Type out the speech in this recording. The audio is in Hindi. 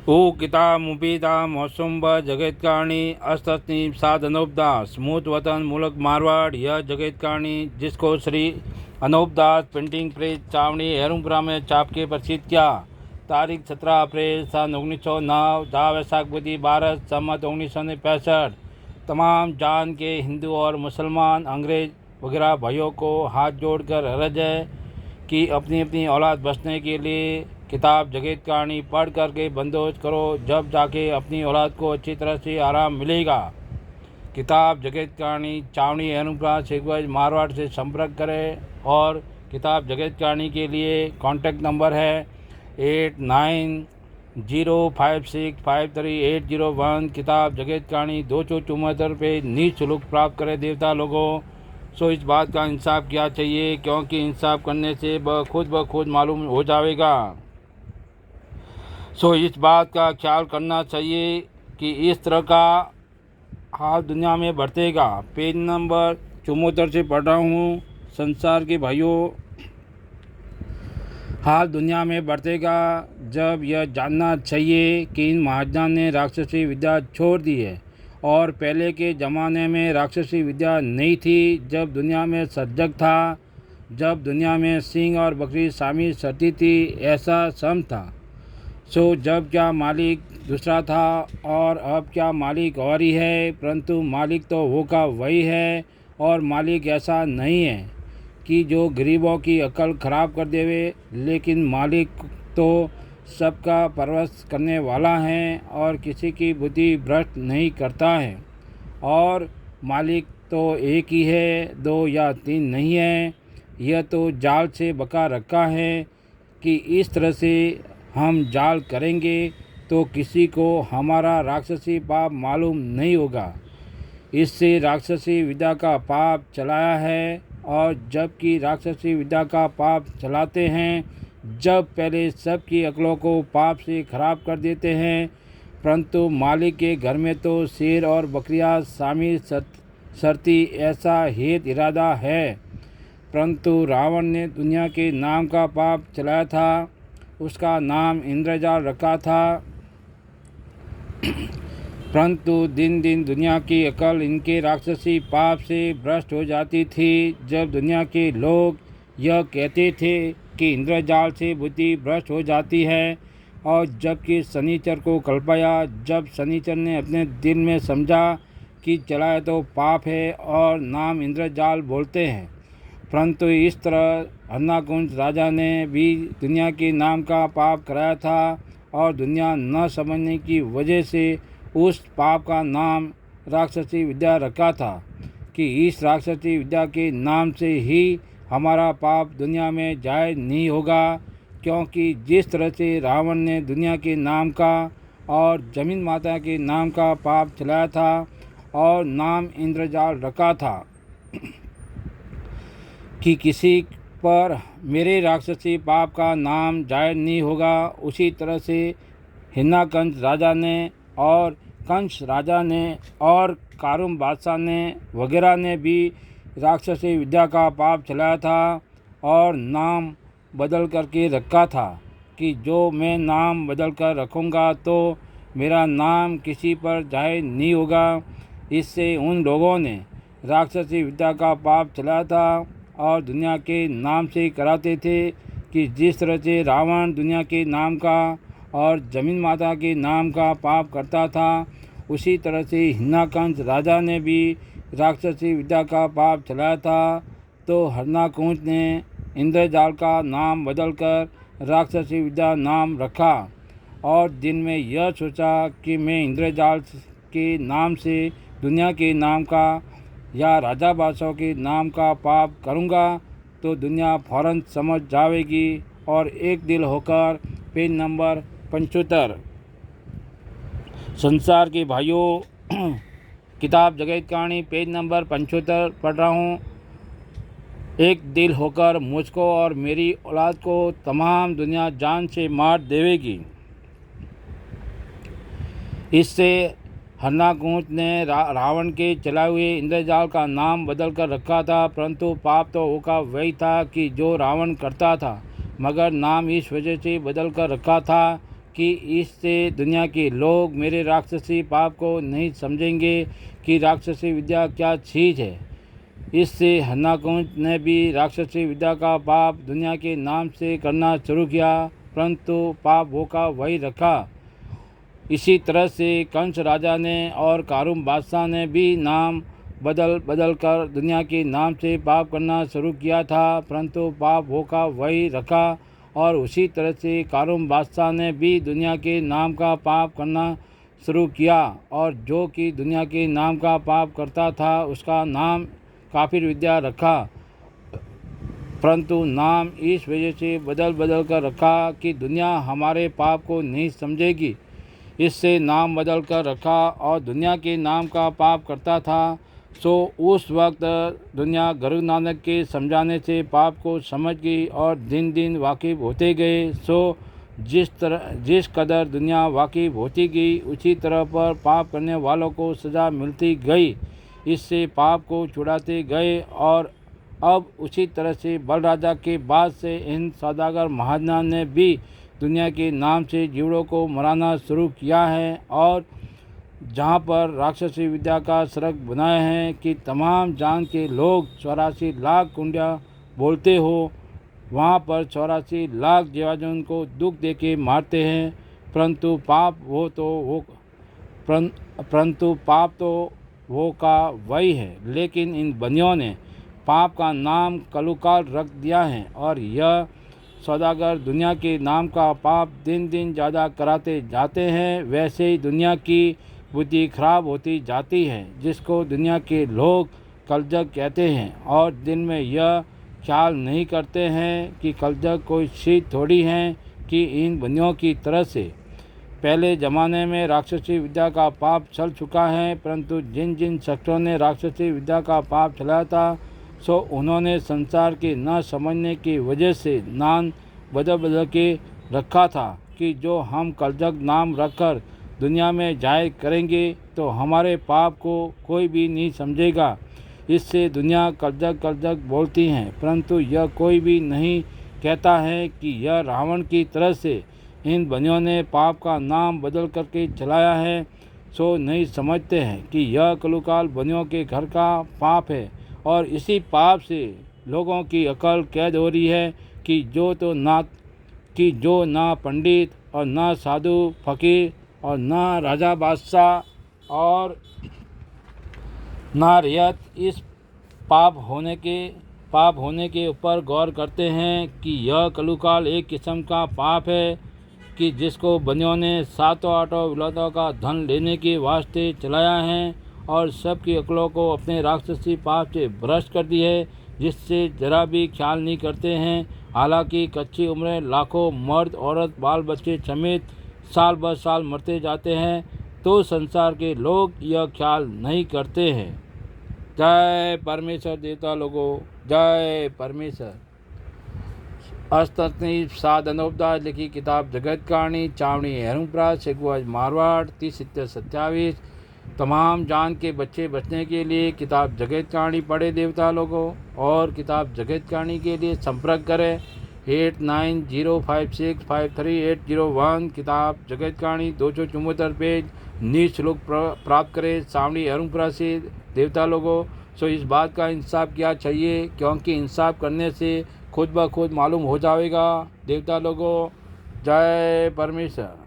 ओ किताब मुबीदा मौसुम ब जगत कहानी अस्तनी साद अनूपदास स्मूथ वतन मुल्क मारवाड़। यह जगत कहानी जिसको श्री अनूपदास प्रिंटिंग प्रेस चावनी हेरुपुरा में छाप के प्रसिद्ध किया। तारीख 17 अप्रैल सन 1909 दा वैसाख बुधी 12 सम्मत 1965। तमाम जान के हिंदू और मुसलमान अंग्रेज वगैरह भाइयों को हाथ जोड़कर अर्ज है कि अपनी अपनी औलाद बचने के लिए किताब जगत कहानी पढ़ करके बंदोबस्त करो, जब जाके अपनी औलाद को अच्छी तरह से आराम मिलेगा। किताब जगत कहानी चावनी हेरुपुरा सेगवज मारवाड़ से संपर्क करें। और किताब जगत कहानी के लिए कॉन्टैक्ट नंबर है 8905653801। किताब जगत कहानी 274 रुपये निःशुल्क प्राप्त करें देवता लोगों। सो इस बात का इंसाफ किया चाहिए, क्योंकि इंसाफ करने से खुद ब खुद मालूम हो जाएगा। सो इस बात का ख्याल करना चाहिए कि इस तरह का हाल दुनिया में बरतेगा। पेज नंबर 74 से पढ़ रहा हूँ। संसार के भाइयों, हाल दुनिया में बरतेगा जब यह जानना चाहिए कि इन महाजनों ने राक्षसी विद्या छोड़ दी है। और पहले के ज़माने में राक्षसी विद्या नहीं थी। जब दुनिया में सजग था, जब दुनिया में सिंह और बकरी शामिल सती थी, ऐसा सम था। सो जब क्या मालिक दूसरा था और अब क्या मालिक और ही है, परंतु मालिक तो वो का वही है। और मालिक ऐसा नहीं है कि जो गरीबों की अकल ख़राब कर देवे, लेकिन मालिक तो सबका परवश करने वाला है और किसी की बुद्धि भ्रष्ट नहीं करता है। और मालिक तो एक ही है, 2 या 3 नहीं है। यह तो जाल से बका रखा है कि इस तरह से हम जाल करेंगे तो किसी को हमारा राक्षसी पाप मालूम नहीं होगा। इससे राक्षसी विद्या का पाप चलाया है। और जबकि राक्षसी विद्या का पाप चलाते हैं, जब पहले सबकी अकलों को पाप से खराब कर देते हैं, परंतु मालिक के घर में तो शेर और बकरियां शामिल सरती, ऐसा हेत इरादा है। परंतु रावण ने दुनिया के नाम का पाप चलाया था। उसका नाम इंद्रजाल रखा था। परंतु दिन दिन दुनिया की अकल इनके राक्षसी पाप से भ्रष्ट हो जाती थी। जब दुनिया के लोग यह कहते थे कि इंद्रजाल से बुद्धि भ्रष्ट हो जाती है, और जबकि शनिचर को कल्पाया, जब शनिचर ने अपने दिल में समझा कि चलाए तो पाप है और नाम इंद्रजाल बोलते हैं। परंतु इस तरह हरनाकुंज राजा ने भी दुनिया के नाम का पाप कराया था। और दुनिया न समझने की वजह से उस पाप का नाम राक्षसी विद्या रखा था कि इस राक्षसी विद्या के नाम से ही हमारा पाप दुनिया में जायज़ नहीं होगा। क्योंकि जिस तरह से रावण ने दुनिया के नाम का और जमीन माता के नाम का पाप चलाया था और नाम इंद्रजाल रखा था कि किसी पर मेरे राक्षसी पाप का नाम जायज़ नहीं होगा, उसी तरह से हिरण्यकंश राजा ने और कंस राजा ने और कारुम बादशाह ने वगैरह ने भी राक्षसी विद्या का पाप चलाया था और नाम बदल करके रखा था कि जो मैं नाम बदल कर रखूँगा तो मेरा नाम किसी पर जायज़ नहीं होगा। इससे उन लोगों ने राक्षसी विद्या का पाप चलाया था और दुनिया के नाम से कराते थे कि जिस तरह से रावण दुनिया के नाम का और जमीन माता के नाम का पाप करता था, उसी तरह से हिरण्यकंश राजा ने भी राक्षसी विद्या का पाप चलाया था। तो हरनाकुंज ने इंद्रजाल का नाम बदलकर राक्षसी विद्या नाम रखा और दिन में यह सोचा कि मैं इंद्रजाल के नाम से दुनिया के नाम का या राजा बादशाह के नाम का पाप करूँगा तो दुनिया फौरन समझ जाएगी। और एक दिल होकर पेज नंबर 75। संसार के भाइयों, किताब जगत कहानी पेज नंबर 75 पढ़ रहा हूँ। एक दिल होकर मुझको और मेरी औलाद को तमाम दुनिया जान से मार देवेगी। इससे हरनाकुंज ने रावण के चलाए हुए इंद्रजाल का नाम बदल कर रखा था, परंतु पाप तो वो का वही था कि जो रावण करता था, मगर नाम इस वजह से बदल कर रखा था कि इससे दुनिया के लोग मेरे राक्षसी पाप को नहीं समझेंगे कि राक्षसी विद्या क्या चीज़ है। इससे हन्नाकुंज ने भी राक्षसी विद्या का पाप दुनिया के नाम से करना शुरू किया, परंतु पाप वो का वही रखा। इसी तरह से कंस राजा ने और कारूम बादशाह ने भी नाम बदल बदल कर दुनिया के नाम से पाप करना शुरू किया था, परंतु पाप वो का वही रखा। और उसी तरह से कारूम बादशाह ने भी दुनिया के नाम का पाप करना शुरू किया, और जो कि दुनिया के नाम का पाप करता था उसका नाम काफिर विद्या रखा, परंतु नाम इस वजह से बदल बदल कर रखा कि दुनिया हमारे पाप को नहीं समझेगी। इससे नाम बदल कर रखा और दुनिया के नाम का पाप करता था। सो उस वक्त दुनिया गुरु नानक के समझाने से पाप को समझ गई और दिन दिन वाकिफ़ होते गए। सो जिस कदर दुनिया वाकिफ़ होती गई उसी तरह पर पाप करने वालों को सज़ा मिलती गई। इससे पाप को छुड़ाते गए और अब उसी तरह से बलराजा के बाद से इन सौदागर महाजनों ने भी दुनिया के नाम से जीवों को मराना शुरू किया है। और जहाँ पर राक्षसी विद्या का सड़क बनाए हैं कि तमाम जान के लोग 84 लाख कुंडिया बोलते हो, वहाँ पर 84 लाख जीवाजन को दुख दे के मारते हैं, परंतु पाप तो वो का वही है। लेकिन इन बनियों ने पाप का नाम कलुकाल रख दिया है और यह सौदागर दुनिया के नाम का पाप दिन दिन ज़्यादा कराते जाते हैं। वैसे ही दुनिया की बुद्धि खराब होती जाती है, जिसको दुनिया के लोग कलजग कहते हैं, और दिन में यह ख्याल नहीं करते हैं कि कलजग कोई चीज़ थोड़ी है कि इन बनियों की तरह से पहले ज़माने में राक्षसी विद्या का पाप चल चुका है, परंतु जिन जिन शख्सों ने राक्षसी विद्या का पाप चलाया था सो उन्होंने संसार के न समझने की वजह से नाम बदल बदल के रखा था कि जो हम कलजग नाम रखकर दुनिया में जाहिर करेंगे तो हमारे पाप को कोई भी नहीं समझेगा। इससे दुनिया कलजग कलजग बोलती हैं, परंतु यह कोई भी नहीं कहता है कि यह रावण की तरह से इन बनियों ने पाप का नाम बदल करके चलाया है। सो नहीं समझते हैं कि यह कलुकाल बनियों के घर का पाप है और इसी पाप से लोगों की अकल कैद हो रही है कि जो ना पंडित और ना साधु फकीर और ना राजा बादशाह और ना रियत इस पाप होने के ऊपर गौर करते हैं कि यह कलुकाल एक किस्म का पाप है कि जिसको बनियों ने सातों आठों विलातों का धन लेने के वास्ते चलाया है और सबकी अकलों को अपने राक्षसी पाप से भ्रष्ट कर दी है, जिससे जरा भी ख्याल नहीं करते हैं। हालांकि कच्ची उम्रें लाखों मर्द औरत बाल बच्चे समेत साल ब साल मरते जाते हैं, तो संसार के लोग यह ख्याल नहीं करते हैं। जय परमेश्वर देवता लोगों, जय परमेश्वर। अस्तनी साधनोपदास लिखी किताब जगत कहानी, चावनी हेरुमप्रा, सेगुआज मारवाड़, 30-27। तमाम जान के बच्चे बचने के लिए किताब जगत कहानी पढ़े देवता लोगों, और किताब जगत कहानी के लिए संपर्क करें 8905653801। किताब जगत कहानी 274 पेज निःशुल्क प्राप्त करें सावनी हेरुमप्रा से देवता लोगों। सो इस बात का इंसाफ किया चाहिए, क्योंकि इंसाफ करने से खुद ब खुद मालूम हो जाएगा देवता लोगों। जय परमेश्वर।